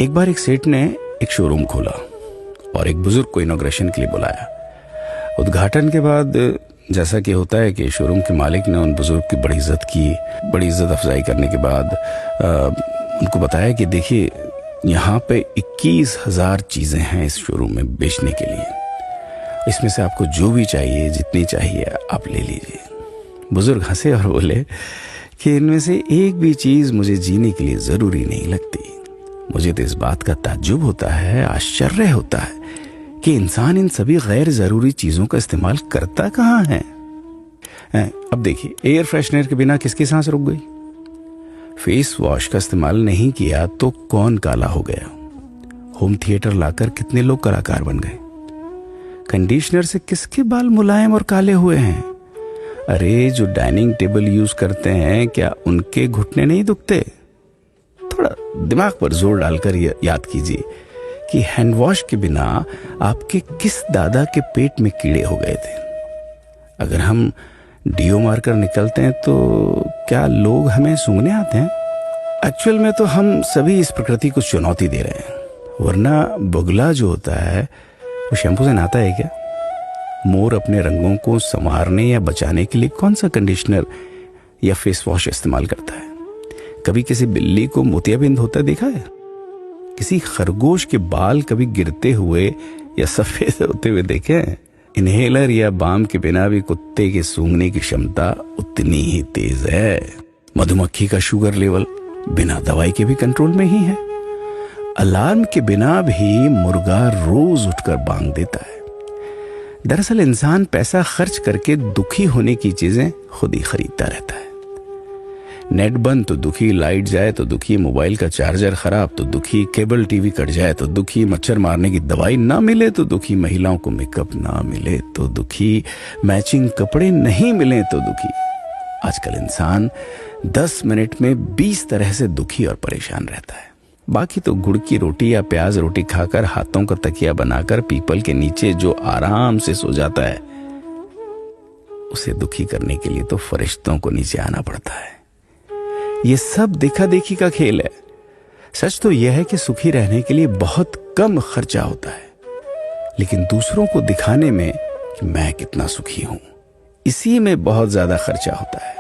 एक बार एक सेठ ने एक शोरूम खोला और एक बुजुर्ग को इनॉग्रेशन के लिए बुलाया। उद्घाटन के बाद जैसा कि होता है कि शोरूम के मालिक ने उन बुजुर्ग की बड़ी इज्जत की। बड़ी इज्जत अफजाई करने के बाद उनको बताया कि देखिए, यहाँ पे 21,000 चीज़ें हैं इस शोरूम में बेचने के लिए। इसमें से आपको जो भी चाहिए, जितनी चाहिए आप ले लीजिए। बुजुर्ग हंसे और बोले कि इनमें से एक भी चीज़ मुझे जीने के लिए ज़रूरी नहीं लगती। मुझे तो इस बात का ताज्जुब होता है, आश्चर्य होता है कि इंसान इन सभी गैर ज़रूरी चीज़ों का इस्तेमाल करता कहाँ है। अब देखिए, एयर फ्रेशनर के बिना किसकी सांस रुक गई? फेस वॉश का इस्तेमाल नहीं किया तो कौन काला हो गया? होम थिएटर लाकर कितने लोग कलाकार बन गए? कंडीशनर से किसके बाल मुलायम और काले हुए हैं? अरे, जो डाइनिंग टेबल यूज करते हैं, क्या उनके घुटने नहीं दुखते? थोड़ा दिमाग पर जोर डालकर याद कीजिए कि हैंड वॉश के बिना आपके किस दादा के पेट में कीड़े हो गए थे। अगर हम डीओ मारकर निकलते हैं तो क्या लोग हमें सूंघने आते हैं? एक्चुअल में तो हम सभी इस प्रकृति को चुनौती दे रहे हैं, वरना बगुला जो होता है वो शैम्पू से नहाता है क्या? मोर अपने रंगों को संवारने या बचाने के लिए कौन सा कंडीशनर या फेस वॉश इस्तेमाल करता है? कभी किसी बिल्ली को मोतियाबिंद होता देखा है? किसी खरगोश के बाल कभी गिरते हुए या सफेद होते हुए देखे हैं? इनहेलर या बाम के बिना भी कुत्ते के सूंघने की क्षमता उतनी ही तेज है। मधुमक्खी का शुगर लेवल बिना दवाई के भी कंट्रोल में ही है। अलार्म के बिना भी मुर्गा रोज उठकर बांग देता है। दरअसल इंसान पैसा खर्च करके दुखी होने की चीजें खुद ही खरीदता रहता है। नेट बंद तो दुखी, लाइट जाए तो दुखी, मोबाइल का चार्जर खराब तो दुखी, केबल टीवी कट जाए तो दुखी, मच्छर मारने की दवाई ना मिले तो दुखी, महिलाओं को मेकअप ना मिले तो दुखी, मैचिंग कपड़े नहीं मिले तो दुखी। आजकल इंसान 10 मिनट में 20 तरह से दुखी और परेशान रहता है। बाकी तो गुड़ की रोटी या प्याज रोटी खाकर हाथों का तकिया बनाकर पीपल के नीचे जो आराम से सो जाता है, उसे दुखी करने के लिए तो फरिश्तों को नीचे आना पड़ता है। ये सब देखा देखी का खेल है। सच तो यह है कि सुखी रहने के लिए बहुत कम खर्चा होता है, लेकिन दूसरों को दिखाने में कि मैं कितना सुखी हूं, इसी में बहुत ज्यादा खर्चा होता है।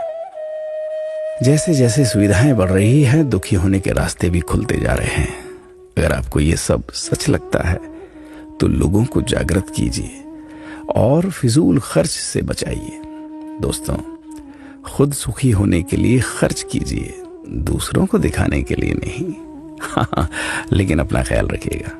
जैसे जैसे सुविधाएं बढ़ रही हैं, दुखी होने के रास्ते भी खुलते जा रहे हैं। अगर आपको ये सब सच लगता है तो लोगों को जागृत कीजिए और फिजूल खर्च से बचाइए। दोस्तों, खुद सुखी होने के लिए खर्च कीजिए, दूसरों को दिखाने के लिए नहीं। लेकिन अपना ख्याल रखिएगा।